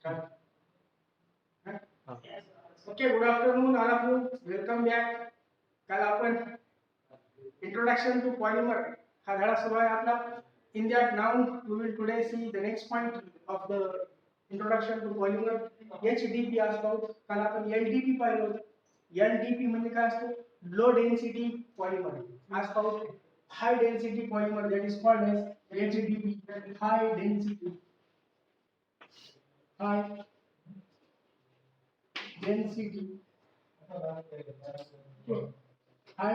Okay, good afternoon all of you. Welcome back. काल आपण introduction to polymer हा धडा सुरू आहे आपला. In that now we will today see the next point of the introduction to polymer. HDP आज पाहू. काल आपण LDP पाहिलं होतं. LDP म्हणजे काय असतो? Low density polymer. आज पाहू high density polymer, that is called as HDP, high density high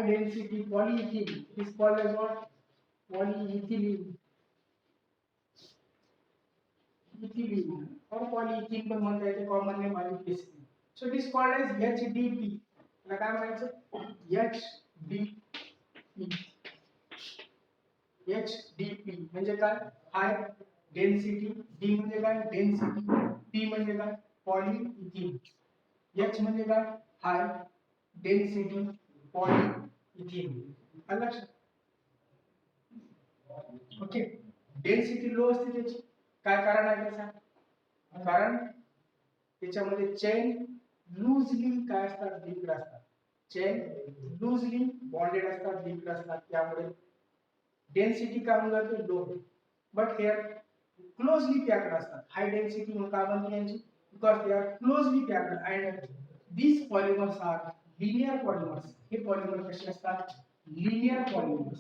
density polyethylene. It is called as what? Polyethylene. Ethylene or polyethylene पण म्हणता येते, common name आहे PCB. So it is called as HDP. त्याला काय म्हणायचं? HDP म्हणजे काय? High density. D म्हणजे काय? डेन्सिटी. P म्हणजे काय? पॉलीइथिलीन. H म्हणजे काय? High density polyethylene. आलं लक्षात? ओके. डेन्सिटी लो असते त्याची. काय कारण आहे त्याचा? कारण त्याच्यामध्ये चेन लूजली काय असतात? लिंक्ड असतात. चेन लूजली बॉन्डेड असतात, लिंक्ड असतात. त्यामुळे डेन्सिटी काय होऊन जाते? Low. But hair closely packed असतात. हाय डेन्सिटी म्हणून का बनते यांची? Because they are closely packed and these polymers are linear polymers. हे पॉलिमर कसे असतात? Linear polymers.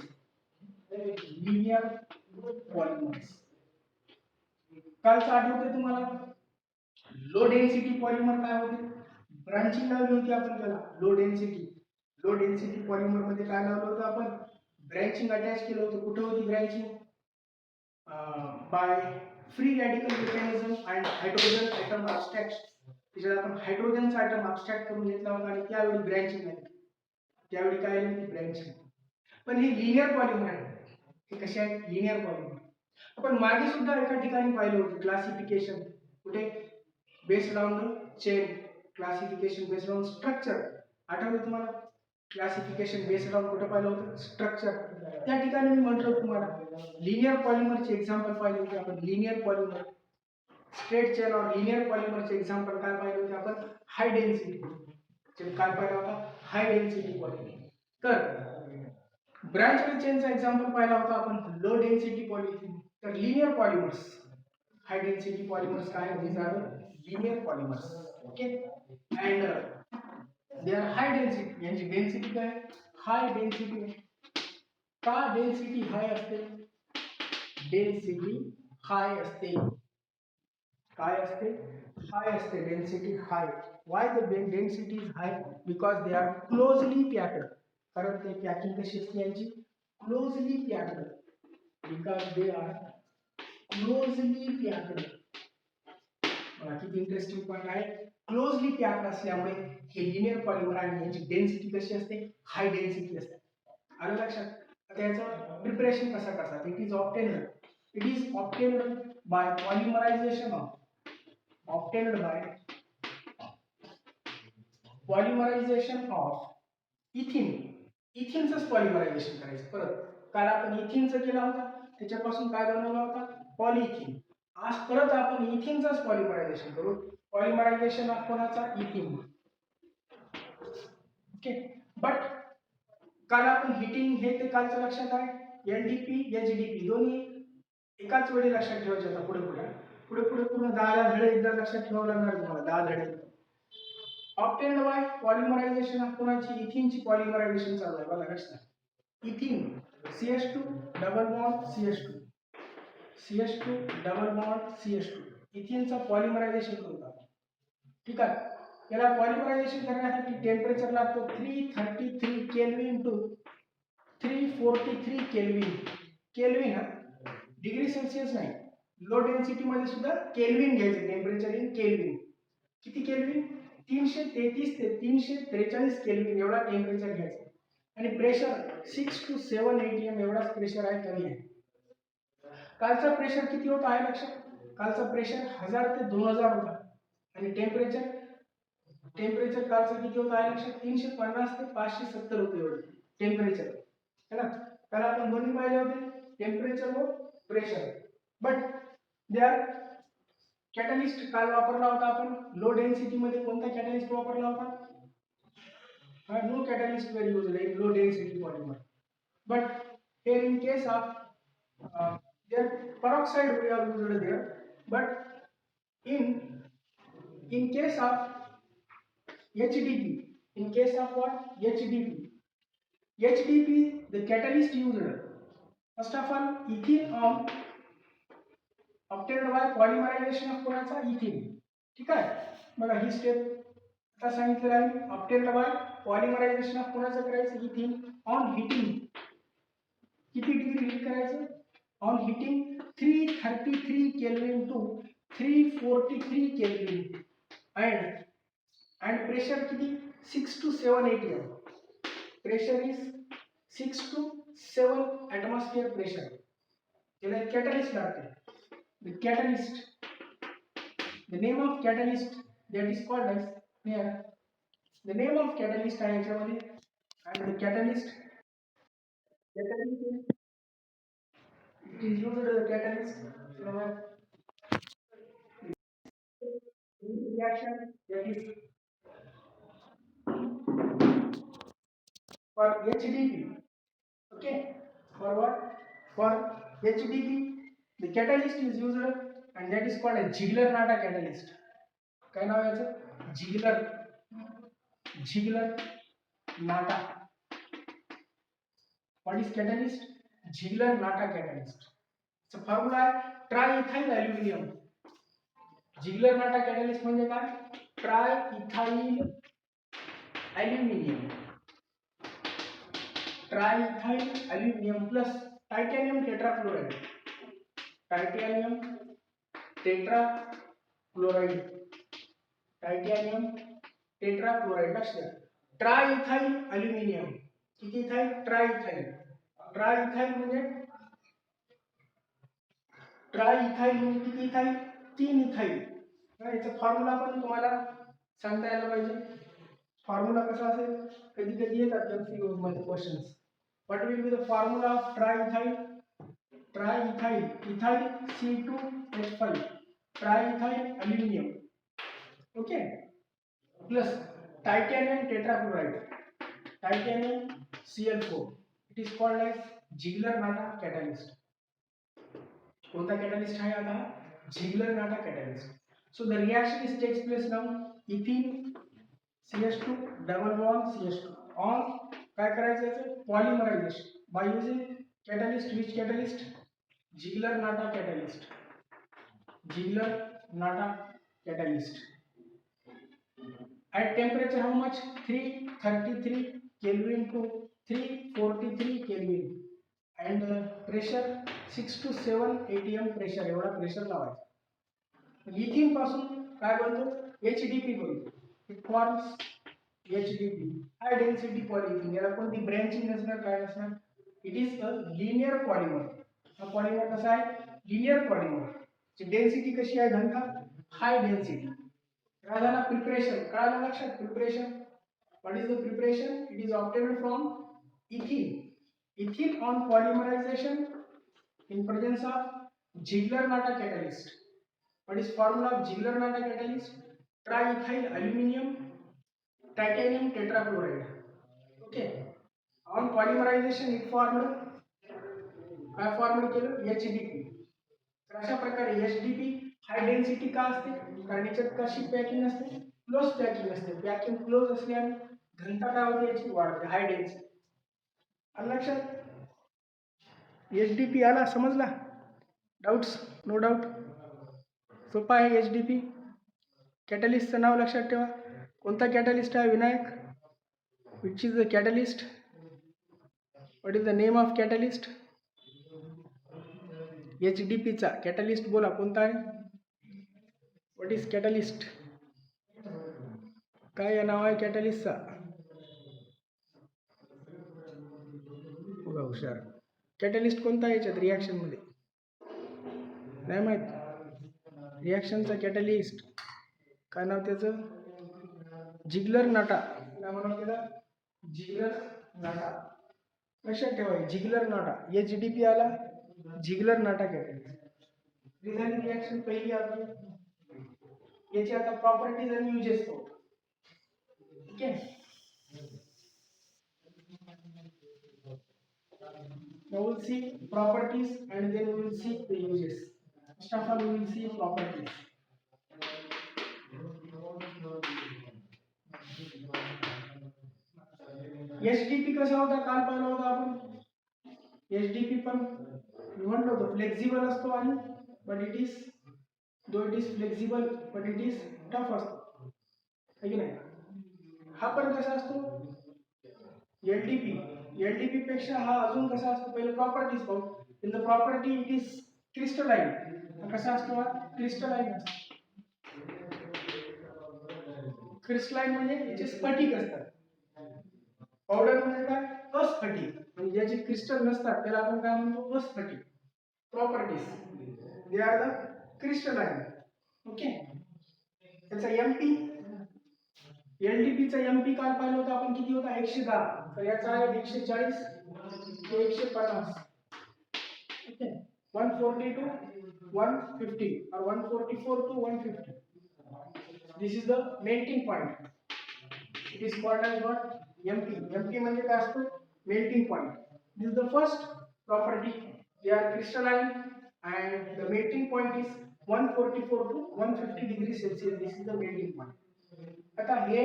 Linear polymers. कालचं आठवतंय तुम्हाला? लो डेन्सिटी पॉलिमर काय होते? ब्रांचिंग लावली होती आपण त्याला. लो डेन्सिटी पॉलिमर मध्ये काय लावलं होतं आपण? ब्रँचिंग अटॅच केलं होतं. कुठे होती branching? By free radical mechanism and hydrogen atom abstraction. त्याच्यात आपण हायड्रोजनचा ॲटम अब्स्ट्रॅक्ट करून घेतला होता आणि त्यावेळी ब्रँचिंग आली. त्यावेळी काय आली? ब्रँचिंग. पण हे लिनियर पॉलिमर आहे. हे कसे आहेत? Linear polymer. आपण मागे सुद्धा एका ठिकाणी पाहिलं होतं क्लासिफिकेशन. कुठे? Based on chain. Classification based on structure. आठवलं तुम्हाला? क्लासिफिकेशन बेस्ड ऑन कुठे पाहिलं होतं? स्ट्रक्चर. त्या ठिकाणी मी म्हटलं तुम्हाला लिनियर पॉलिमरचे एक्झाम्पल पाहिले होते आपण. लिनियर पॉलिमर स्ट्रेट चेन और लिनियर पॉलिमरचे एक्झाम्पल काय पाहिले होते आपण? High density. काय पाहिला होता? High density polymer. तर ब्रांच चेनचा एक्झाम्पल पाहिला होता आपण लो डेन्सिटी पॉलिथिन. तर linear polymers, high density polymers काय? these are linear polymers. Okay, and they are high density. यांची डेन्सिटी काय? High density. का डेन्सिटी हाय असते? डेन्सिटी हाय असते. काय असते? हाय असते. Density high. Why the density is hi? Because they are closely packed. कारण ते पॅकिंग कशी असते यांची? Closely packed. Because they are closely packed. किती इंटरेस्टिंग पॉइंट आहे. क्लोजली पॅक्ड असल्यामुळे हे लिनियर पॉलिमर आणि यांची डेन्सिटी कशी असते? हाय डेन्सिटी असते. आलं लक्षात? त्याचं प्रिपरेशन कसं करतात? It is obtained by polymerization of ethene. इथिनचं पॉलिमरायझेशन करायचं. परत काल आपण इथिनचं केला होता, त्याच्यापासून काय बनवला होता? पॉलिइथिन. आज परत आपण इथिनचंच पॉलिमरायझेशन करू. पॉलिमरायझेशन ऑफ कोणाचा? इथिन. ओके. बट काल आपण हिटिंग हे ते कालचं लक्षात आहे. एलडीपी एचडीपी दोन्ही एकाच वेळी लक्षात ठेवायचे. आता पुढे पूर्ण 10 धडे एकदा लक्षात ठेवावं लागणार तुम्हाला. 10 धडे. ऑब्टेन्ड बाय पॉलिमरायझेशन ऑफ कोणाची? इथिनची पॉलिमरायझेशन चालू आहे बघा. लक्षात. इथिन CH2 double bond CH2 CH2 double bond CH2 इथिनचा पॉलिमरायझेशन करतात. ठीक आहे. याला पॉलिमरायझेशन करण्यासाठी टेम्परेचर लागतो 333 केल्विन टू 343 केल्विन. केल्विन हा, डिग्री सेल्सिअस नाही. लो डेन्सिटी मध्ये सुद्धा केल्विन घ्यायचं. Temperature in kelvin. किती केल्विन? 333 ते 343 केल्विन एवढा टेम्परेचर घ्यायचं. आणि प्रेशर 6 to 7 atm एवढाच प्रेशर आहे. कमी आहे. कालचा प्रेशर किती होता आहे लक्षात? कालचा प्रेशर 1000 ते 2000 होता. आणि टेम्परेचर कालचा किती होता आहे लक्षात? 350 ते 570 होते एवढं टेम्परेचर है ना. काल आपण दोन्ही पाहिले होते, टेम्परेचर व pressure. But they are catalyst काल वापरला होता आपण लो डेन्सिटी मध्ये कोणता कॅटलिस्ट वापरला होता no catalyst were used in low density polymer but here in case of their peroxide we are used there but in case of HDP in case of what HDP the catalyst used first of all ethanol obtained by polymerization of कोणाचा इथिन ठीक आहे बघा ही step आता सांगितलेलं आहे obtained by polymerization of कोणाचं करायचं ethene on heating किती डिग्री हीट करायचं on heating 333 kelvin to 343 kelvin and pressure किती 6 to 7 atm pressure is 6 to 7 atmosphere pressure त्याला catalyst लागते the catalyst the name of catalyst that is called as here the name of catalyst आहे याच्यामध्ये and the catalyst is it is used as a catalyst reaction that is for HDP okay for what for HDP the catalyst is used and that is called a Ziegler-Natta catalyst काय नाव याचं Ziegler-Natta what is catalyst Ziegler-Natta catalyst चा formula आहे ट्रायइथाइल aluminium Ziegler-Natta catalyst म्हणजे काय ट्रायइथाइल aluminium plus titanium tetrafluoride लक्षात ट्रायइथाइल aluminium किती ethyl ट्रायइथाइल म्हणजे किती इथाइल 3 इथाइल याचा फॉर्म्युला पण तुम्हाला सांगता यायला पाहिजे फॉर्म्युला कसा असेल कधी कधी येतात एमसीक्यू मध्ये questions what will be the formula of triethyl ethyl C2H5 triethyl aluminium okay plus titanium Cl4 it is called as Ziegler-Natta catalyst कोणता कॅटलिस्ट आहे आता Ziegler-Natta catalyst so the reaction is takes place now ethene CH2 double bond CH2 on काय करायचं याचं पॉलिमरायझेशन by using catalyst which catalyst Ziegler-Natta catalyst at temperature how much 333 Kelvin to 343 Kelvin and pressure 6 to 7 atm pressure एवढा pressure लावायचा इथिन पासून काय बनतो HDP बनतो it forms HDP high density polythene याला कोणती ब्रँचिंग नसणार काय नसणार it is a linear polymer हा पॉलिमर कसा आहे लिनियर पॉलिमर ची डेन्सिटी कशी आहे घनता हाय डेन्सिटी राजाना प्रिपरेशन काय लक्षात preparation what is the preparation it is obtained from ethene on polymerization in presence of Ziegler-Natta catalyst. What is formula of Ziegler-Natta catalyst? Triethyl aluminium, titanium tetrachloride. Okay. On polymerization it formed काय formed केलं HDP. तर अशा प्रकारे HDP high density का असते कारण याच्यात कशी पॅकिंग असते क्लोज पॅकिंग असते पॅकिंग क्लोज असल्याने घनता काय होते याची वाढते हाय डेन्सिटी लक्षात HDP आला समजला डाउट्स नो डाउट सोपा आहे HDP कॅटलिस्टचं नाव लक्षात ठेवा कोणता कॅटलिस्ट आहे Vinayak which is the catalyst what is the name of catalyst HDP चा कॅटलिस्ट बोला कोणता आहे व्हॉट इज कॅटलिस्ट काय या नाव आहे कॅटलिस्टचा बघा हुशार कॅटलिस्ट कोणता आहे याच्यात रिॲक्शन मध्ये नाही माहित रिॲक्शनचा कॅटलिस्ट काय नाव त्याचं Ziegler-Natta काय म्हणाल त्याला Ziegler-Natta लक्षात ठेवा Ziegler-Natta HDP आला Ziegler-Natta कॅटलिस्ट झाली रिॲक्शन पहिली आपली याची आता प्रॉपर्टीज आणि युजेस पाहू. ठीक आहे. Now we'll see properties and then we will see the uses. First of all, we will see properties. HDP कसा होता काल पाहिला होता आपण. HDP पण म्हणलं होतं फ्लेक्सिबल असतो आणि but it is though it is flexible but it is tough असतो है की नाही. हा पण कसा असतो LDP पेक्षा हा अजून कसा असतो. पहिले प्रॉपर्टीज पाहू. In the property it is crystalline. हा कसा असतो हा क्रिस्टलाइन असतो. क्रिस्टलाइन म्हणजे याचे स्फटिक असतात. पावडर म्हणजे काय अस्फटिक म्हणजे ज्याचे क्रिस्टल नसतात त्याला आपण काय म्हणतो अस्फटिक. Properties they are the crystalline. Okay. त्याचा एमपी एलडीपीचा एमपी काल पाहिलं होतं आपण किती होता 110. तर याचा आहे 140 ते 150. Okay. 140 to 150 or 144 to 150. This is the melting point. It is called as what? MP. MP म्हणजे काय असतो melting point. This is the first property. They are crystalline and the melting point is 144 to 150 degrees Celsius. This is the melting point. आता हे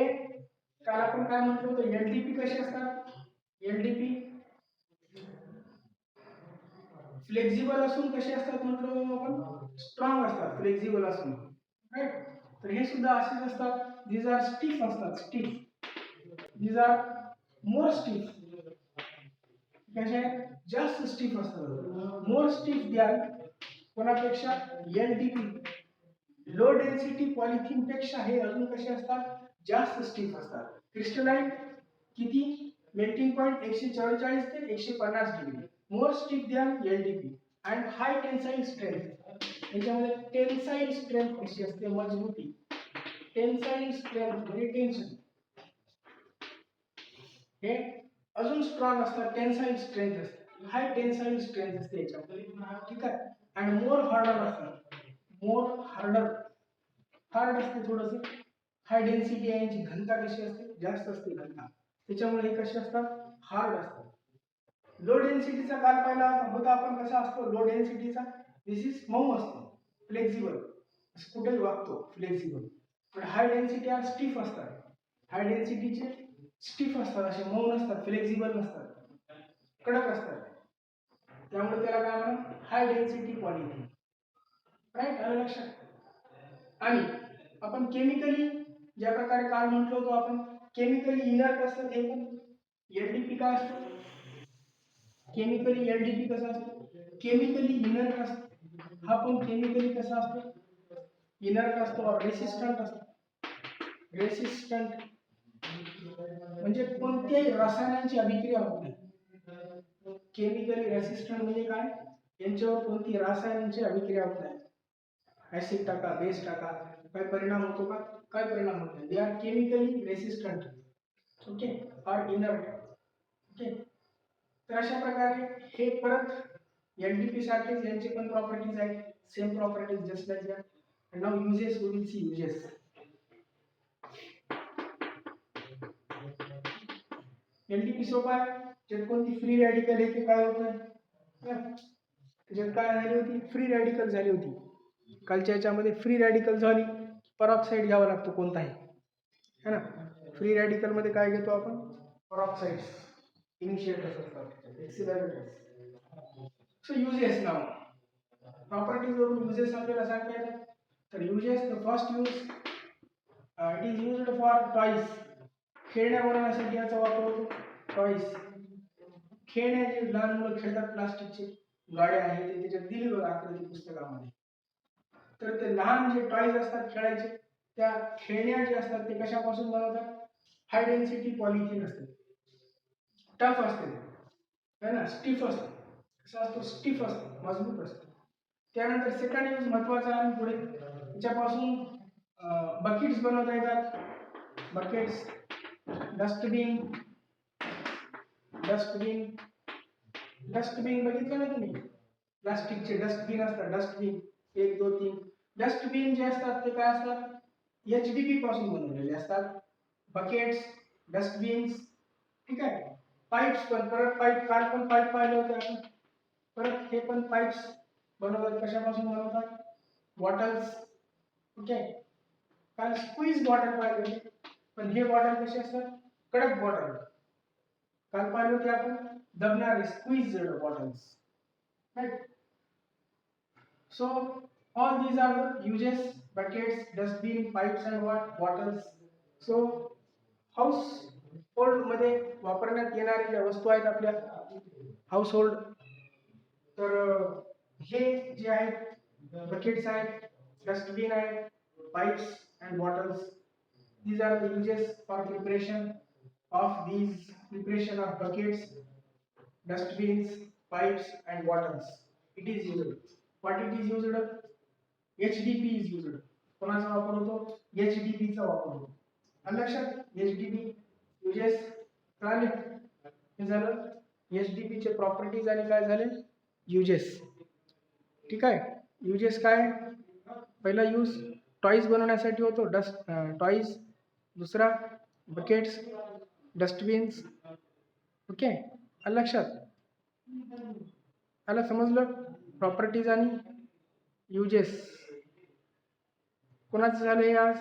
काल आपण काय म्हटलं होतं एलडीपी कसे असतात. एलडीपी फ्लेक्सिबल असून कसे असतात म्हटलं आपण स्ट्रॉंग असतात. फ्लेक्सिबल असून राईट. तर हे सुद्धा असेच असतात. दीज आर स्टिफ असतात. Stiff. These are more stiff. कसे जास्त स्टिफ असतात. मोर स्टिफ द्याल कोणापेक्षा एलडीपी लो डेन्सिटी पॉलिथिन पेक्षा हे अजून कसे असतात जास्त स्टिफ असतात. क्रिस्टलाइन किती मेल्टिंग पॉइंट 144 ते 150 डिग्री. मोर स्टिफ द्याल LDP and high tensile strength. याच्यामध्ये टेन्साईल स्ट्रेंथ कशी असते मजबूती. टेन्साईल स्ट्रेंथ म्हणजे टेन्शन हे अजून स्ट्रॉंग असतात. टेन्साईल स्ट्रेंथ असते. हाय टेन्साईल स्ट्रेंथ असते याच्यामध्ये. ठीक आहे. आणि मोर हार्डर असतात. मोर हार्डर हार्ड असते थोडंसं. हाय डेन्सिटी आहे यांची घनता कशी असते जास्त असते घनता. त्याच्यामुळे हे कसे असतात हार्ड असतात. लो डेन्सिटीचा काल पाहिला होता आपण कसा असतो लो डेन्सिटीचा. दिस इज मऊ असतो फ्लेक्सिबल कुठेही वागतो फ्लेक्सिबल. पण हाय डेन्सिटी आर स्टिफ असतात. हाय डेन्सिटीचे स्टिफ असतात असे मऊ नसतात फ्लेक्सिबल नसतात कडक असतात. त्यामुळे त्याला काय म्हणतात हाय डेन्सिटी पॉलिथिन. राईट. आलं लक्षात. आणि आपण केमिकली ज्या प्रकारे काल म्हटलो होतो आपण केमिकली इनर्ट असतात. हे पण एलडीपी काय असतो केमिकली एलडीपी कसा असतो केमिकली इनर्ट असतो. हा पण केमिकली कसा असतो इनर्ट असतो. रेसिस्टंट असतो. रेसिस्टंट म्हणजे कोणत्याही रसायनांची अभिक्रिया होत नाही. केमिकली रेसिस्टंट म्हणजे काय यांच्यावर कोणती रसायनांची अभिक्रिया होत नाही. ऍसिड टाका बेस टाका काय परिणाम होतो का काय परिणाम होत नाही. They are chemically resistant. Okay. Are inert. Okay. तर अशा प्रकारे हे परत एलडीपी सारखेच यांचे पण प्रॉपर्टीज आहेत. Same properties just like that. And now uses we will see uses. LDP सोपा आहे. ज्यात कोणती फ्री रॅडिकल येते काय होत नाही. त्याच्यात काय झाली होती फ्री रॅडिकल झाली होती. कालच्या याच्यामध्ये फ्री रॅडिकल झाली परऑक्साईड घ्यावा लागतो कोणताही है ना. फ्री रॅडिकल मध्ये काय घेतो आपण परऑक्साइड्स इनिशिएटर्स असतात एक्सिलरेटर्स. सो युजेस नाव प्रॉपर्टीज वरून युजेस आपल्याला सांगता येतात. तर uses the first use it is used for toys. खेळण्या बनवण्यासाठी याचा वापर होतो. टॉयज खेळण्या जे लहान मुलं खेळतात प्लास्टिकचे गाड्या आहेत ते त्याच्यात दिली बघा आकृती पुस्तकामध्ये. तर ते लहान जे टॉयज असतात खेळायचे त्या खेळण्या जे असतात ते कशापासून बनवतात हाय डेन्सिटी पॉलिथिन असते. टफ असते है ना. स्टिफ असते. कसा असतो स्टिफ असतो मजबूत असतो. त्यानंतर सेकंड यूज महत्वाचा आहे पुढे त्याच्यापासून बकेट्स बनवता येतात. बकेट्स डस्टबिन डस्टबिन डस्टबिन बघितलं ना तुम्ही प्लास्टिकचे डस्टबिन असतात. डस्टबिन 1 2 3 डस्टबिन जे असतात ते काय असतात HDP पासून बनवलेले असतात. बकेट्स, डस्टबिन्स, ठीक आहे. पाईप्स पण, परत पाईप, काल पण पाईप पाहिले होते आपण. परत हे पण पाईप्स बनवतात. कशापासून बनवतात? Bottles, okay. काल स्क्वीज बॉटल पाहिले होते, पण हे बॉटल कसे असतात? कडक बॉटल. काल पाहिले होते आपण दबणारे squeeze bottles, right? So all these are the uses: buckets, dustbin, pipes and what? Bottles. So household मध्ये वापरण्यात येणाऱ्या ज्या वस्तू आहेत आपल्या हाऊसहोल्ड, तर हे जे आहेत बकेट्स आहेत, डस्टबिन आहेत, pipes and bottles. These are the uses for preparation of these preparation of buckets, dustbins, pipes and bottles. It is used. What it is used? HDP is used. कोणाचा वापर होतो? HDP चा वापर होतो. लक्षात, HDP uses कळाले? हे झालं HDP चे प्रॉपर्टीज आणि काय झाले uses. ठीक आहे. uses काय? पहिला यूज टॉयज बनवण्यासाठी होतो, टॉयज. दुसरा बकेट्स, डस्टबिन्स, ओके. लक्षात आलं? समजलं? प्रॉपर्टीज आणि युजेस कोणाचे झाले हे आज?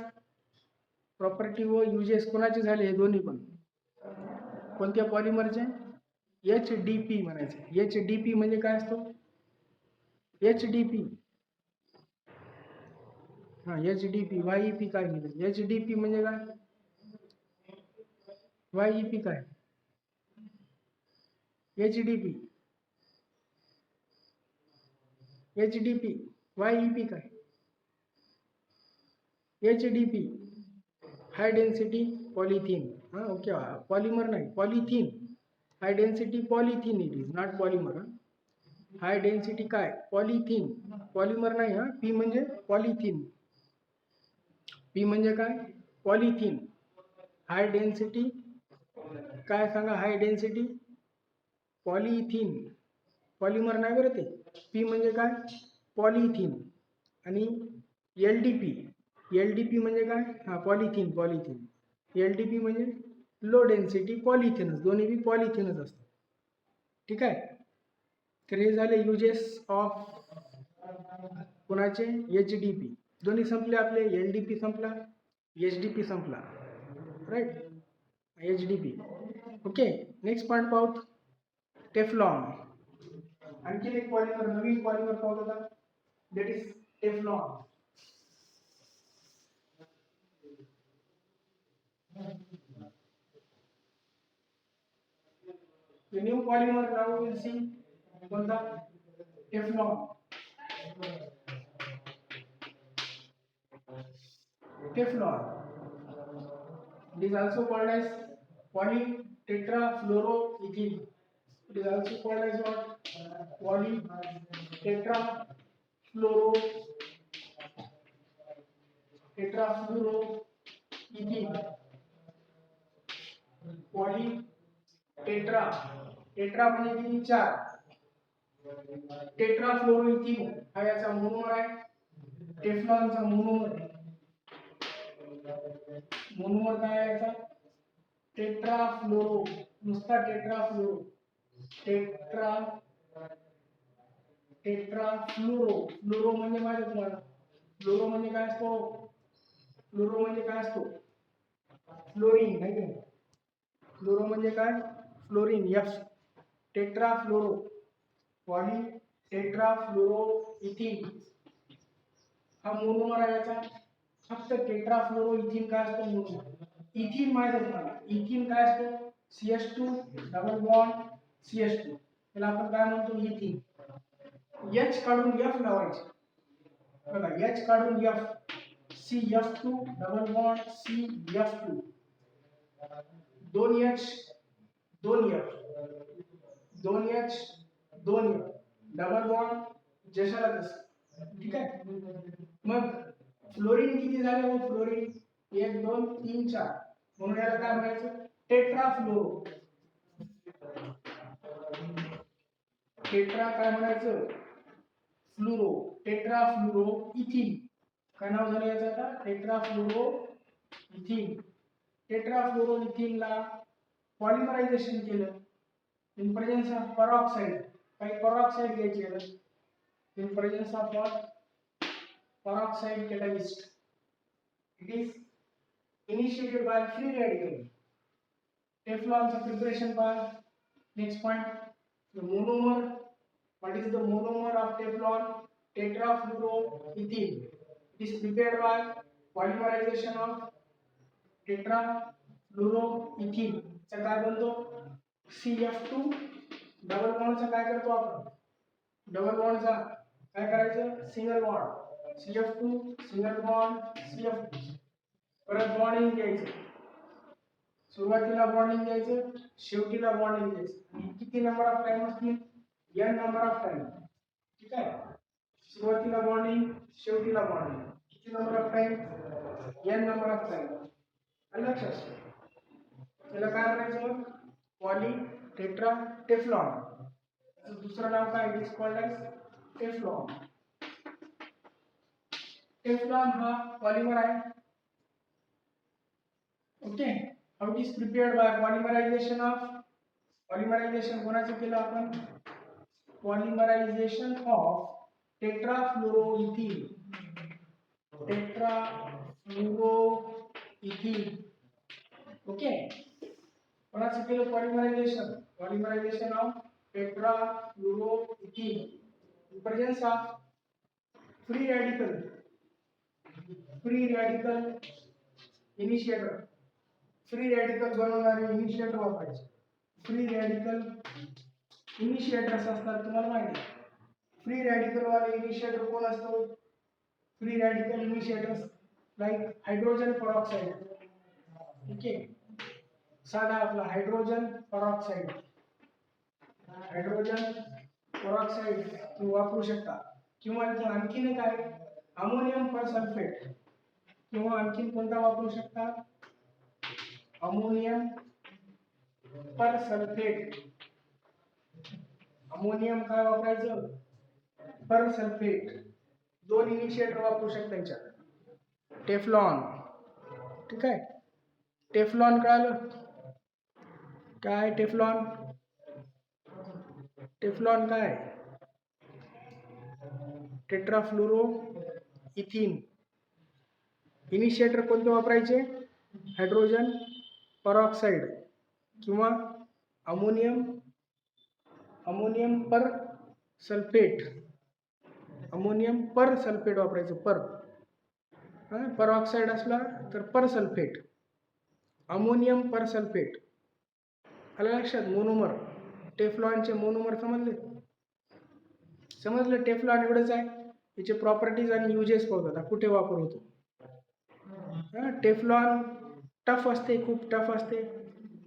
प्रॉपर्टी व युजेस कोणाचे झाले हे दोन्ही पण? कोणत्या पॉलिमरचे? HDP म्हणायचे. HDP म्हणजे काय असतो? HDP, हा HDP. YEP काय लिहिलं? HDP म्हणजे काय? YEP काय? HDP, HDP, YEP काय? HDP हाय डेन्सिटी पॉलिथिन. हा, ओके. पॉलिमर नाही, polythene. High density polythene, it is not polymer. High density काय? पॉलिथिन, पॉलिमर नाही. हा, पी म्हणजे पॉलिथिन. पी म्हणजे काय? पॉलिथिन. हाय डेन्सिटी काय सांगा? हाय डेन्सिटी पॉलिथिन, पॉलिमर नाही बरं ते. पी म्हणजे काय? पॉलिथिन. आणि LDP, LDP म्हणजे काय? हा, पॉलिथिन, पॉलिथिन. LDP म्हणजे लो डेन्सिटी पॉलिथिनच, दोन्ही बी पॉलिथिनच असतात. ठीक आहे. तर हे झाले युजेस ऑफ कोणाचे? HDP. दोन्ही संपले आपले. LDP संपला, HDP संपला, right. HDP, okay. Next point पाहू, टेफ्लॉन. आणखी एक पॉलिमर, नवीन पॉलिमर पाहू आता, that is Teflon. The new polymer now we will see कोणता? Teflon. Teflon. It is also called as polytetrafluoroethene. It is also called as what? Polytetrafluoroethene. Polytetra. Tetra म्हणजे किती? 4. टेट्राफ्लोरोइथिन हा याचा मोनोमर आहे. टेफ्लॉनचा मोनोमर, मोनोमर काय आहे याचा? टेट्राफ्लोरो. नुसता टेट्राफ्लोरो. Tetra tetrafluoro. फ्लोरो म्हणजे माहिती आहे तुम्हाला? फ्लोरो म्हणजे काय असतो? फ्लोरो म्हणजे काय असतो? फ्लोरीन, नाही का? फ्लोरो म्हणजे काय? फ्लोरीन. F. टेट्राफ्लोरो, पॉली टेट्राफ्लोरोइथिन हा मोनोमर आहे याचा. फक्त टेट्राफ्लोरोइथिन काय असतो? मोनोमर. इथिन माहिती आहे तुम्हाला? इथिन काय असतो? CH2 double bond CH2. त्याला आपण काय म्हणतो? इथिन. H काढून F लावायचे बघा. H काढून F, CF2 double bond CF2, 2H 2F, 2H 2F double bond जशाला तसं. ठीक आहे. मग फ्लोरीन किती झाले हो? फ्लोरीन 1 2 3 4, म्हणून याला काय म्हणायचं? टेट्राफ्लोरो. टेट्रा काय म्हणायचं? फ्लोरो. टेट्राफ्लोरोइथिन. काय नाव झालं याचं आता? टेट्राफ्लोरोइथिन. टेट्राफ्लोरोइथिनला पॉलिमरायझेशन केलं इन प्रेझेन्स ऑफ परऑक्साईड. काही परऑक्साईड घ्यायचे in presence of peroxide catalyst. It is initiated by free radical. Teflon's preparation by next point, the monomer. What is the monomer of Teflon? Tetrafluoroethene. It is prepared by polymerization of tetrafluoroethene. चा काय बनतो? CF2 double बॉन्डचा काय करतो आपण? Double बॉन्डचा काय करायचं? Single bond CF2 single bond CF2. परत bonding घ्यायचं. सुरुवातीला बॉन्डिंग घ्यायचं, शेवटीला बॉन्डिंग घ्यायचं. आणि किती नंबर ऑफ टाइम असतील? n number of time. ठीक आहे. सुरुवातीला बॉन्डिंग, शेवटीला बॉन्डिंग. किती number of time? n number of time. लक्षात. त्याला काय म्हणायचं? Poly tetra Teflon. दुसरं नाव काय? It is called as Teflon. Teflon हा पॉलिमर आहे. Okay. How it is prepared by polymerization of. Polymerization कोणाचं केलं आपण? Polymerization of tetrafluoroethene. Tetrafluoroethene. Okay. कोणाचं केलं polymerization? Polymerization of tetrafluoroethene in presence of free radical. Free radical initiator. Free radical बनवणारे initiator वापरायचे. Free radical initiators असतात, तुम्हाला माहिती आहे. फ्री रॅडिकल वाले इनिशिएटर कोण असतो? Free radical initiators like hydrogen peroxide. Okay. साधा आपला हायड्रोजन परऑक्साइड. हायड्रोजन परऑक्साइड तुम्ही वापरू शकता. किंवा आणखीन काय? अमोनियम परसल्फेट. किंवा आणखीन कोणता वापरू शकता? अमोनियम परसल्फेट. अमोनियम काय वापरायचं? परसल्फेट. दोन इनिशिएटर वापरू शकता याच्यात. टेफ्लॉन. ठीक आहे. टेफ्लॉन कळलं काय? टेफ्लॉन. टेफ्लॉन काय? टेट्राफ्लोरोइथिन. इनिशिएटर कोणते वापरायचे? हायड्रोजन परऑक्साइड किंवा अमोनियम पर सल्फेट. अमोनियम पर सल्फेट वापरायचं. परऑक्साइड असला तर पर सल्फेट. अमोनियम पर सल्फेट. आलं लक्षात? मोनोमर. टेफ्लॉनचे मोनोमर समजलं? टेफ्लॉन एवढंच आहे. याचे प्रॉपर्टीज आणि युजेस पाहू. आता कुठे वापर होतो. टेफ्लॉन टफ असते, खूप टफ असते.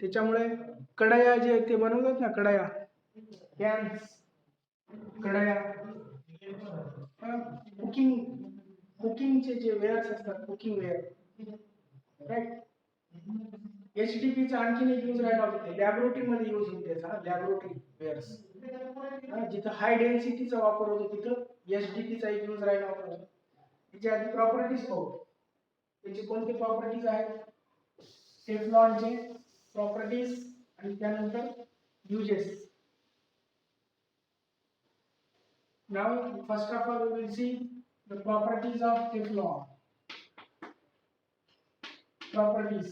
त्याच्यामुळे कढया जे ते बनवतात ना, कढया, पॅन्स, कढया, कुकिंगचे जे वेअर्स असतात, कुकिंग वेअर, राईट. HDPचा आणखीन एक यूज राहिला होता. लॅबोरेटरीमध्ये यूज होते त्याचा. लॅबोरेटरी वेअर्स जिथं हाय डेन्सिटीचा वापर होतो तिथं HDPचा एक यूज राहिला होता. त्याची आधी प्रॉपर्टीज पाहू. त्याचे कोणते प्रॉपर्टीज आहेत? टेफ्लॉनचे प्रॉपर्टीज आणि त्यानंतर uses. Now first of all we will see the properties of Teflon. Properties.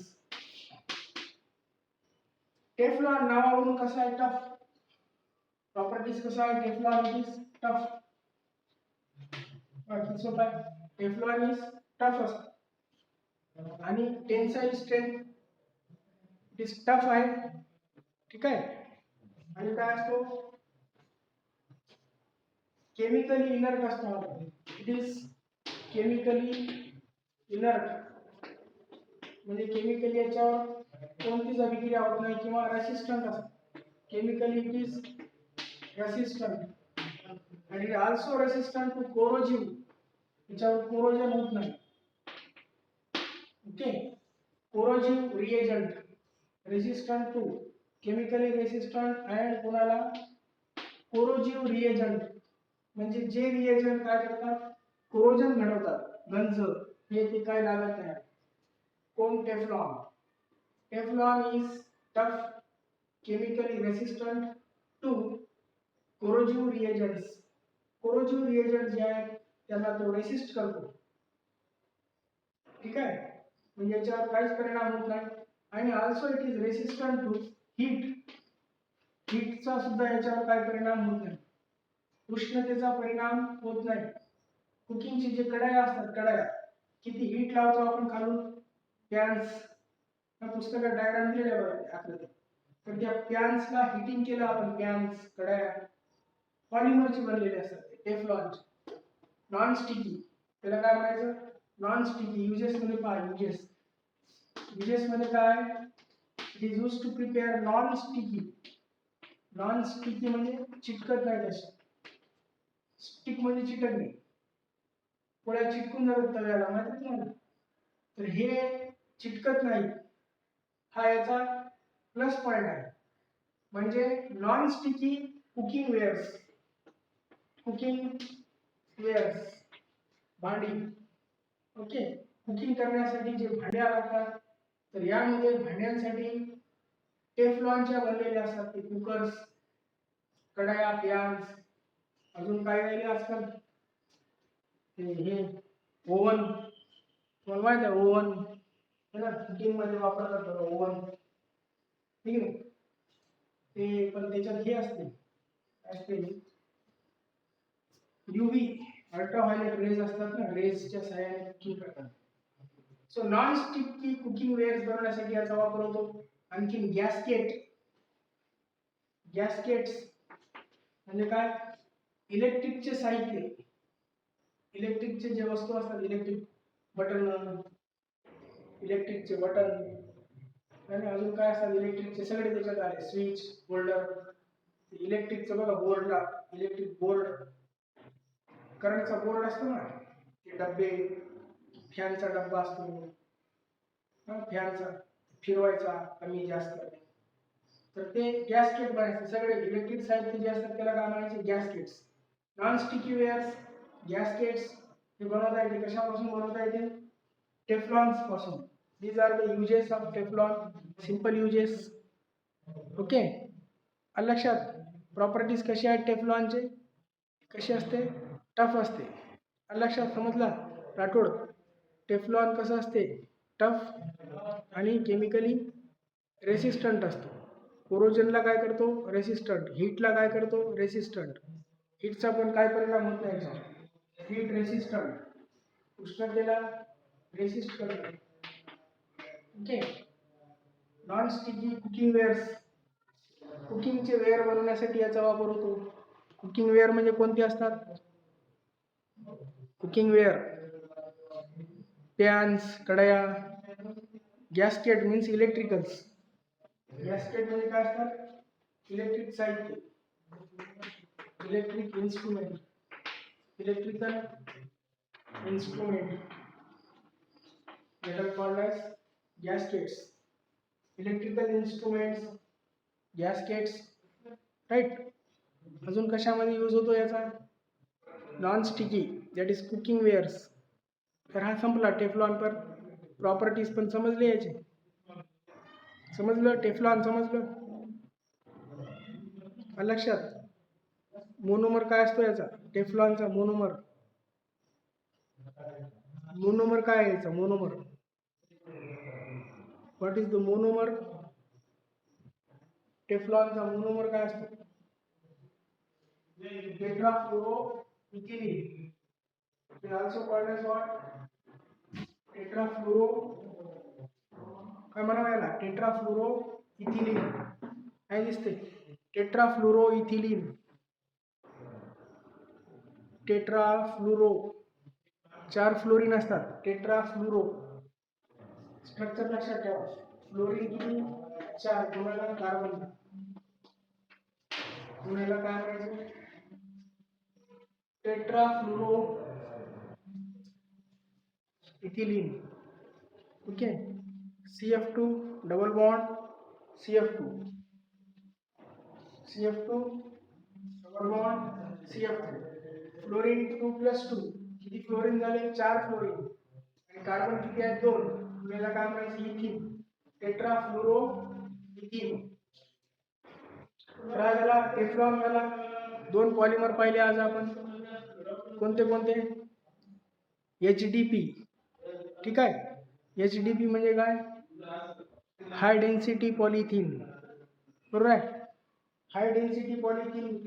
Teflon नावावरून कसा आहे? टफ. प्रॉपर्टीज कसा आहे? Teflon is tough. बाकी सोपं आहे. टेफ्लॉन इज टफ असतं. आणि tensile strength it is tough आहे. ठीक आहे. आणि काय असतो? केमिकली इनर्ट असतो. It is chemically inert. म्हणजे केमिकली याच्यावर कोणतीच अभिक्रिया होत नाही किंवा रेसिस्टंट असतो. केमिकली इट इज रेसिस्टंट आणि ऑल्सो रेसिस्टंट टू कोरोजिव्ह. याच्यावर कोरोजन होत नाही. Okay. Corrosive reagent. Resistant to. Chemically resistant and कोणाला? कोरोजिव्ह रिएजंट. म्हणजे जे रिएजंट काय करतात? कोरोजन घडवतात. गंज हे ते काय लागत नाही. कोण? Teflon. Teflon is tough, chemically resistant to corrosive reagents. Corrosive reagent जे आहेत त्यांना तो रेसिस्ट करतो. ठीक आहे, म्हणजे याच्यावर काहीच परिणाम होत नाही. आणि also it is resistant to heat. हीटचा सुद्धा याच्यावर काही परिणाम होत नाही, उष्णतेचा परिणाम होत नाही. कुकिंगचे जे कढया असतात, कढया किती हीट लावतो आपण खालून, पॅन्स, पुस्तकात डायग्राम दिलेल्या बघा आकृती. तर त्या पॅन्सला हिटिंग केलं आपण, पॅन्स कढया पॉलिमरचे बनलेले असतात, टेफ्लॉनचे, नॉन स्टिकी. त्याला काय म्हणायचं? Non sticky. युजेस मध्ये पहा, युजेस मध्ये काय? It is use to prepare non sticky. Non sticky म्हणजे चिटकत नाही तसे. स्टिक म्हणजे चिटकणे, पोळ्या चिटकून जातात तव्याला, माहिती तुम्हाला. तर हे चिटकत नाही, हा याचा प्लस पॉइंट आहे. म्हणजे non sticky cooking wears. Cooking wears, भांडी. ओके, कुकिंग करण्यासाठी जे भांड्या लागतात, तर यामध्ये भांड्यांसाठी टेफ्लॉनच्या बनलेल्या असतात ते कुकर्स, कढया, पॅन्स. अजून काय राहिले आजकाल? हे ओव्हन, तुम्हाला माहित आहे ओव्हन है ना, कुकिंग मध्ये वापरतात बघा ओव्हन, ठीक आहे. ते पण त्याच्यात हे असते युव्ही अल्ट्राव्हायोलेट रेज असतात ना, रेजच्या सहाय्याने कुकिंग करतात. So non sticky cooking wares बनवण्यासाठी याचा वापर होतो. आणखी गॅस्केट. गॅस्केट्स म्हणजे काय? इलेक्ट्रिकचे साहित्य, इलेक्ट्रिकचे जे वस्तू असतात, इलेक्ट्रिक बटन, इलेक्ट्रिकचे बटन, आणि अजून काय असतात इलेक्ट्रिकचे सगळे त्याच्यात आले, स्विच, होल्डर. इलेक्ट्रिकचं बघा बोर्डला, इलेक्ट्रिक बोर्ड, करंटचा बोर्ड असतो ना, ते डब्बे, फॅनचा डब्बा असतो, फॅनचा फिरवायचा कमी जास्त, तर ते गॅस्केट बनायचे. सगळे इलेक्ट्रिक साहित्य जे असतात त्याला काय म्हणायचे? Gaskets. Non sticky wares, gaskets हे बनवता येते. कशापासून बनवता येते? टेफ्लॉन्स पासून. These are the uses of Teflon, simple uses. Okay, लक्षात. प्रॉपर्टीज कशी आहेत टेफ्लॉनचे? कशी असते? टफ असते. लक्षात, समजला राठोड? टेफ्लॉन कसं असते? टफ आणि केमिकली रेसिस्टंट असतो. कोरोजनला काय करतो? रेसिस्टंट. हीटला काय करतो? रेसिस्टंट. हीटचा पण काय परिणाम होत नाही, हीट रेसिस्टंट, उष्णतेला रेसिस्ट करतो. Okay, non sticky cooking wares. कुकिंगचे वेअर बनवण्यासाठी याचा वापर होतो. कुकिंग वेअर म्हणजे कोणते असतात? कुकिंग वेअर, पॅन्स, कढया. Gasket means electricals. गॅस्केट म्हणजे काय असतात? इलेक्ट्रिक साहित्य, electric instrument, electrical instrument that are called as gaskets. Electrical instruments, gaskets, right? अजून कशामध्ये यूज होतो याचा? Non sticky, that is cooking wears. तर हा संपला टेफ्लॉन पर. प्रॉपर्टीज पण समजले याचे, समजलं? टेफ्लॉन समजलं? लक्षात. मोनोमर काय असतो याचा? टेफ्लॉनचा मोनोमर. मोनोमर काय आहे याचा? Monomer, what is the monomer? टेफ्लॉनचा मोनोमर काय असतो? Tetrafluoroethylene. It is also called as what? Tetrafluoro, काय म्हणावं याला? टेट्राफ्लोरोइथिलीन. काय दिसते? टेट्राफ्लोरोइथिलीन. टेट्राफ्लोरो, 4 फ्लोरीन असतात. टेट्राफ्लोरो स्ट्रक्चर लक्षात ठेवा. फ्लोरीन किती? 4. कोणाला? कार्बन. कोणाला काय म्हणायचं? Tetrafluoro ethylene. Okay, CF2 double bond, CF2, CF2 double bond, CF2. Fluorine 2+2 किती फ्लोरीन झाले 4 फ्लोरीन आणि कार्बन किती आहेत 2. आपल्याला काय म्हणायचं इथिन टेट्राफ्लोरो इथिन. काय झाला टेफ्लॉन झाला. 2 पॉलिमर पाहिले आज आपण कोणते कोणते HDP. ठीक आहे HDP म्हणजे काय हाय डेन्सिटी पॉलिथिन बरोबर आहे. हाय डेन्सिटी पॉलिथिन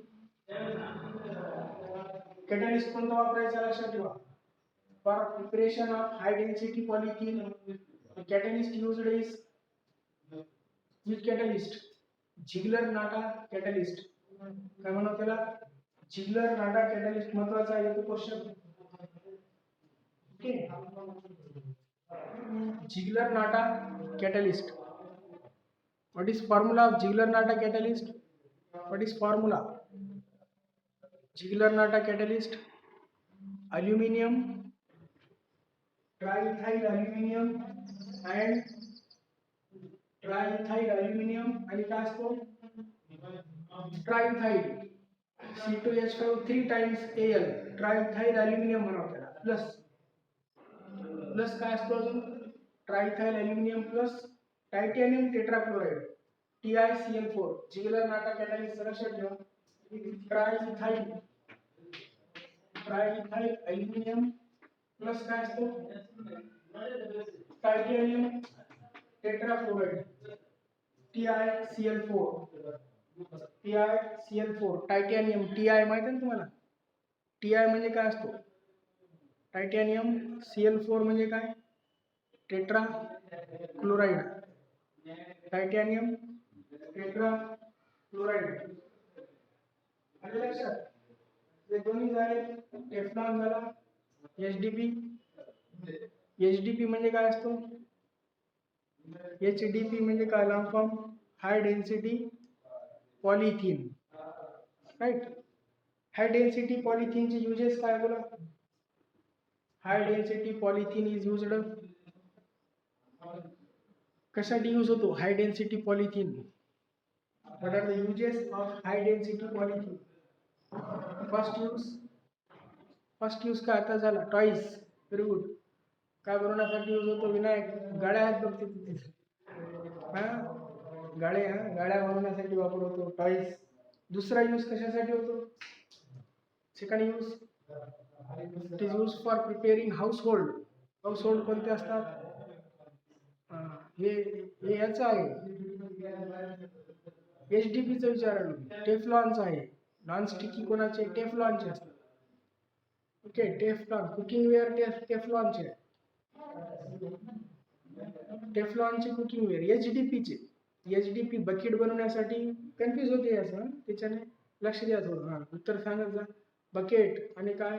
कॅटलिस्ट कोणता वापरायचा लक्षात ठेवा. For preparation of high density polythene catalyst used is which catalyst Ziegler Natta catalyst. काय म्हणतात त्याला झिगलर नाटा कॅटलिस्ट. महत्वाचा आहे तो question. Okay Ziegler Natta catalyst. What is formula of Ziegler Natta catalyst. What is formula Ziegler Natta catalyst. Aluminium triethyl aluminium and triethyl aluminium आणि काय असतो triethyl C2H5 3 times Al triethyl aluminium म्हणावं त्याला plus plus काय असतो अजून triethyl aluminium plus titanium tetrachloride TiCl4. Ziegler Natta catalyst लक्षात ठेवा. ट्राइथाइल अल्युमिनियम प्लस काय असतो titanium tetrafluoride TiCl4. Titanium Ti माहिती आहे तुम्हाला. Ti म्हणजे काय असतो टायटॅनियम. Cl4 म्हणजे काय tetra chloride. Titanium tetra chloride आले लक्षात. हे दोन्ही झाले. टेफ्लॉन झाला. HDP म्हणजे काय असतो HDP म्हणजे काय long form high density polythene right. High density पॉलिथिनचे युजेस काय बोला. High density polythene is used कशासाठी यूज होतो high density polythene. What are the uses of high density polythene. First use काय आता झाला टॉईज. Very good. काय बनवण्यासाठी यूज होतो विनायक गाड्या आहेत बघते तिथे गाड्या बनवण्यासाठी वापर होतो टॉईज. दुसरा यूज कशासाठी होतो second use it is use for preparing household. Household कोणते असतात हे याचं आहे HDPचं विचारलं. टेफ्लॉनचं आहे. नॉन स्टिकी कोणाचे टेफ्लॉनचे असतात. ओके टेफ्लॉन कुकिंग वेअर टेफ्लॉनचे टेफ्लॉनचे कुकिंग वेअर. HDP बकेट बनवण्यासाठी कन्फ्यूज होते असं त्याच्याने लक्ष द्या थोडं. उत्तर सांगत जा. बकेट आणि काय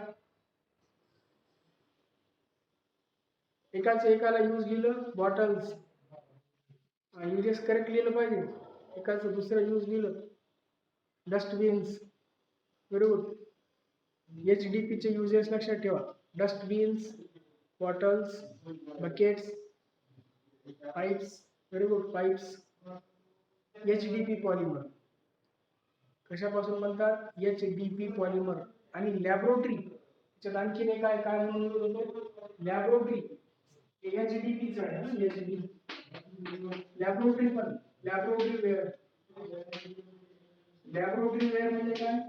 एकाला यूज लिहिलं बॉटल्स युजेस करेक्ट लिहिलं पाहिजे. एकाचं दुसरं यूज लिहिलं डस्टबिन्स. Very good. HDPचे युजेस लक्षात ठेवा. Dustbins bottles buckets pipes. Very good pipes. HDP polymer कशापासून बनतात HDP पॉलिमर. आणि लॅबोरेटरी त्याच्यात आणखीन एक आहे काय म्हणून होतो लॅबोरेटरी HDPच आहे HDP. लॅबोरेटरी पण लॅबोरेटरी वेअर म्हणजे काय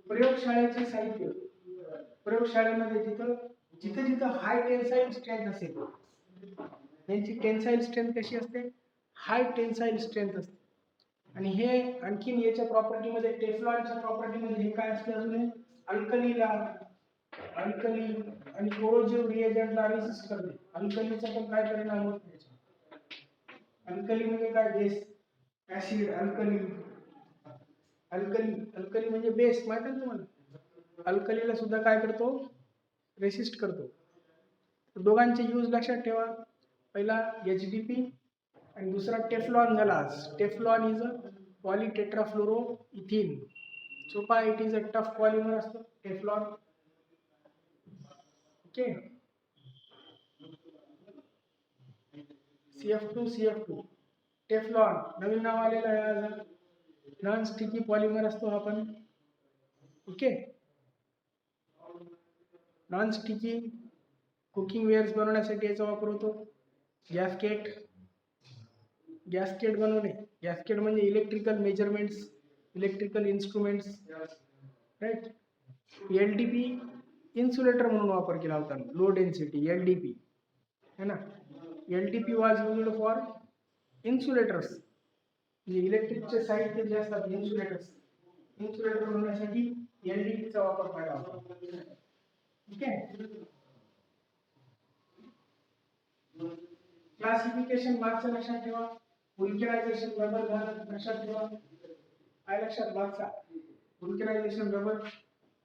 प्रयोगशाळेचे साहित्य. प्रयोगशाळेमध्ये जिथं हाय टेन्साईल स्ट्रेंथ असेल त्यांची टेन्साईल स्ट्रेंथ कशी असते हाय टेन्साईल स्ट्रेंथ असते. आणि हे आणखीन याच्या प्रॉपर्टीमध्ये टेफ्लॉनच्या प्रॉपर्टीमध्ये हे काय असते अजून अल्कली आणि कोरोजिव्ह रिएजंटला रेसिस्ट करते. अल्कलीचा पण काय परिणाम होत नाही. अल्कली म्हणजे काय बेस ऍसिड. अल्कली म्हणजे बेस माहिती आहे तुम्हाला. अल्कलीला सुद्धा काय करतो रेसिस्ट करतो. दोघांचे यूज लक्षात ठेवा. पहिला HDP आणि दुसरा टेफ्लॉन झाला. Teflon is a polytetrafluoroethene. सोपा it is a tough polymer असतो टेफ्लॉन. ओके CF2 टेफ्लॉन नवीन नाव आलेलं आहे. नॉन स्टिकी पॉलिमर असतो हा पण. Okay non sticky cooking wares बनवण्यासाठी याचा वापर होतो. गॅसकेट, गॅसकेट बनवणे, गॅसकेट म्हणजे electrical measurements, electrical instruments, right. LDP insulator म्हणून वापर केला होता, लो डेन्सिटी LDP है ना. LDP was used for insulators, म्हणजे इलेक्ट्रिकचे साहित्य जे असतात इन्सुलेटर्स, इन्सुलेटर बनवण्यासाठी LDP चा वापर केला होता. ठीक आहे. क्लासिफिकेशन मार्क्स लक्षात ठेवा. व्हल्कनायझेशन रबर लक्षात ठेवा. काय लक्षात मार्क्सचा व्हल्कनायझेशन रबर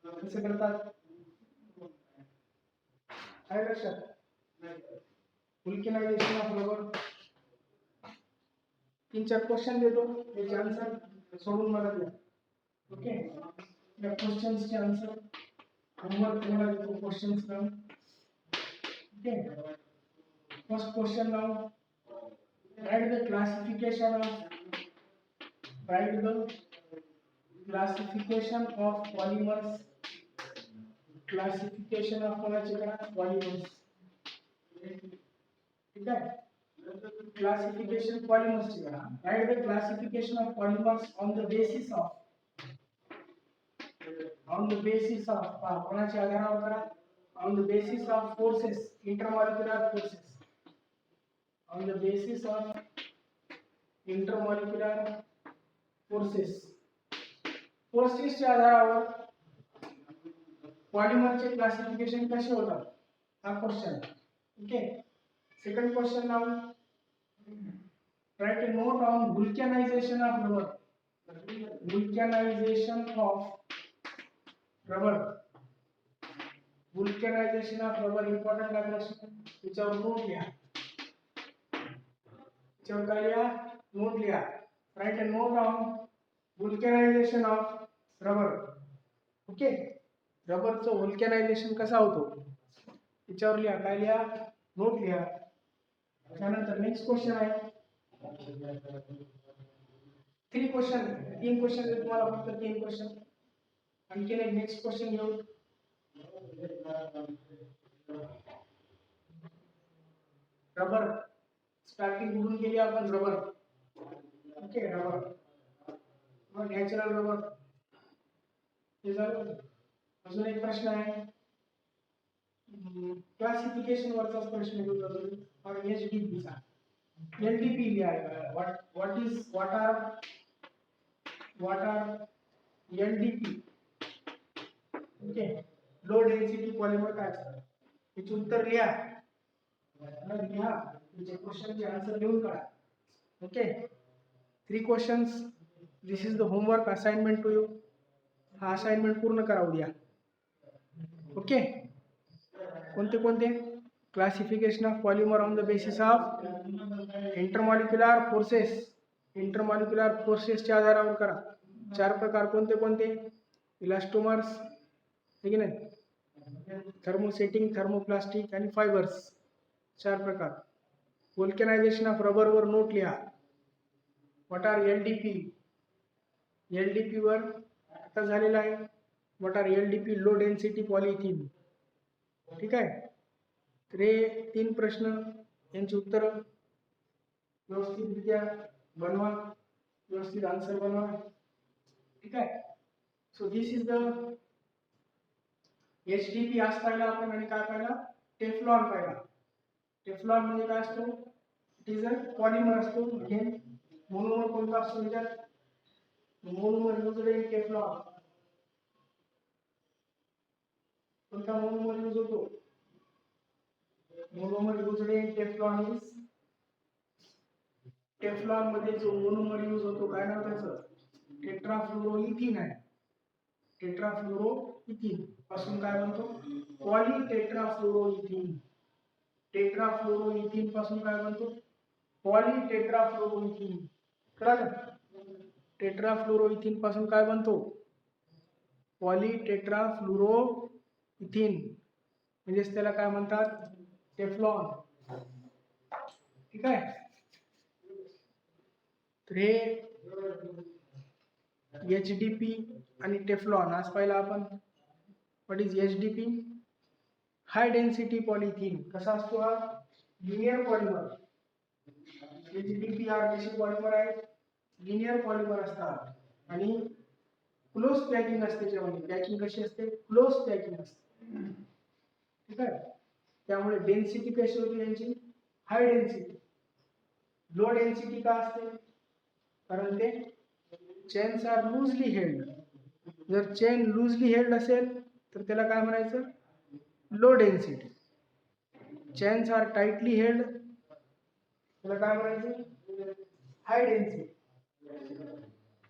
कसे करतात काय लक्षात. व्हल्कनायझेशन ऑफ रबर 3-4 क्वेश्चन देतो, त्याचे आन्सर सोडून मला द्या. ओके, या क्वेश्चन्सचे आन्सर होमवर्क तुम्हाला देतो क्वेश्चन्स लावून. Okay, first question now, write the classification of polymers. Classification of कोणाचे करा पॉलिमर्स. ठीक आहे, क्लासिफिकेशन पॉलिमर्स चे करा. Write the classification of polymers on the basis of कोणाच्या आधारावर करा. On the basis of forces, intermolecular forces. On the basis of intermolecular फोर्सेसच्या आधारावर पॉलिमरचे क्लासिफिकेशन कसे होतात हा question. Okay, second question now, write a note on वुल्कनायझेशन of rubber. Vulcanization of rubber, vulcanization of rubber important आहे लक्षात. त्याच्यावर note लिहा, त्याच्यावर काय लिहा नोट लिहा. Write a note on वुल्कनायझेशन of rubber. Okay, रबरचं व्हल्कनायझेशन कसा होतो त्याच्यावर लिहा, काय लिहा नोट लिहा. त्यानंतर नेक्स्ट क्वेश्चन आहे 3 क्वेश्चन तुम्हाला फक्त 3 क्वेश्चन. आणखीन एक नेक्स्ट क्वेश्चन घेऊ. रबर स्टार्टिंग कुठून केली आपण रबर. ओके, रबर मग नॅचरल रबर हे झालं. अजून एक प्रश्न आहे क्लासिफिकेशन वरचा प्रश्न घेऊया तुम्ही. और HDP चा LDP लिहायला. what are LDP. Okay, low density polymer काय असतात याचे उत्तर लिहा. लिहा म्हणजे क्वेश्चनचे आन्सर लिहून काढा. Okay, 3 questions. This is the homework assignment to you. हा असाइनमेंट पूर्ण करा उद्या. ओके, कोणते कोणते classification of polymer on the basis of intermolecular forces. Intermolecular फोर्सेसच्या आधारावर करा. 4 प्रकार कोणते कोणते. इलास्टोमर्स, ठीक आहे ना, थर्मोसेटिंग, थर्मोप्लास्टिक आणि फायबर्स. 4 प्रकार. व्हल्कनायझेशन ऑफ रबर वर नोट लिहा. What are LDP. LDP वर आता झालेला आहे. What are LDP, low density polythene. ठीक आहे, तर हे 3 प्रश्न यांची उत्तर व्यवस्थितरित्या बनवा, व्यवस्थित आन्सर बनवा. ठीक आहे. So this is the HDP आज पाहिला आपण. आणि काय पाहिला टेफ्लॉन पाहिला. टेफ्लॉन म्हणजे काय असतो, इट इज अ पॉलिमर असतो. मोनोमर कोणता असतो त्याच्यात, मोनोमर यूज्ड इन टेफ्लॉन. कोणता मोनोमर यूज होतो, monomer used in Teflon is, Teflon मध्ये जो मोनोमर यूज होतो काय नाव त्याचं, टेट्राफ्लोरोइथिन आहे. टेट्राफ्लोरोइथिन पासून काय बनतो, पॉलीटेट्राफ्लोरोइथिन. टेट्राफ्लोरोइथिन पासून काय बनतो, पॉलीटेट्राफ्लोरोइथिन. कळलं, टेट्राफ्लोरोइथिन पासून काय बनतो, पॉलीटेट्राफ्लोरोइथिन. म्हणजेच त्याला काय म्हणतात, टेफ्लॉन. ठीक आहे, तर हे HDP आणि टेफ्लॉन आज पाहिला आपण. What is HDP, high density polythene कसा असतो हा लिनियर पॉलिमर. HDPR कशी पॉलिमर आहे लिनियर पॉलिमर असतात आणि क्लोज पॅकिंग असते त्याच्यामध्ये. पॅकिंग कशी असते क्लोज पॅकिंग असते. ठीक आहे. त्यामुळे डेन्सिटी कशी होती यांची हाय डेन्सिटी. लो डेन्सिटी का असते कारण ते चेन्स आर लूजली हेल्ड. जर चेन लूजली हेल्ड असेल तर त्याला काय म्हणायचं low density. Chains are tightly held त्याला काय म्हणायचं हाय डेन्सिटी.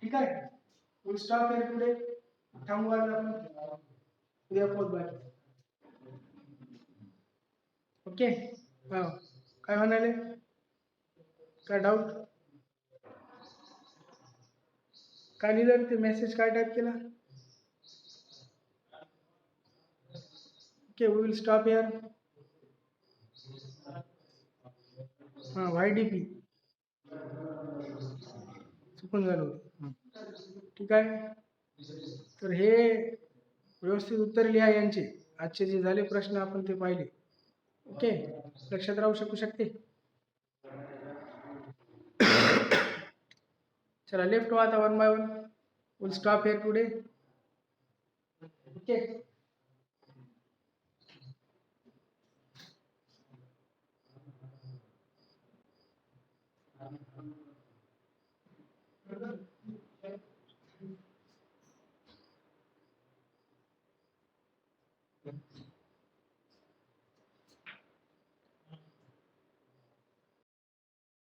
ठीक आहे. Will stop here today. थांबू आज आपण उद्या पोहोच बाकी. ओके. हा काय म्हणाले काय डाऊट काय लिहिलं ते मेसेज काय टाईप केला. Okay we will stop here. हां YDP चुकून झालं होतं. ठीक आहे. तर हे व्यवस्थित उत्तर लिहा यांचे. आजचे जे झाले प्रश्न आपण ते पाहिले. ओके लक्षात राहू शकते. चला लेफ्ट व्हा आता one by one. Will stop here today. Okay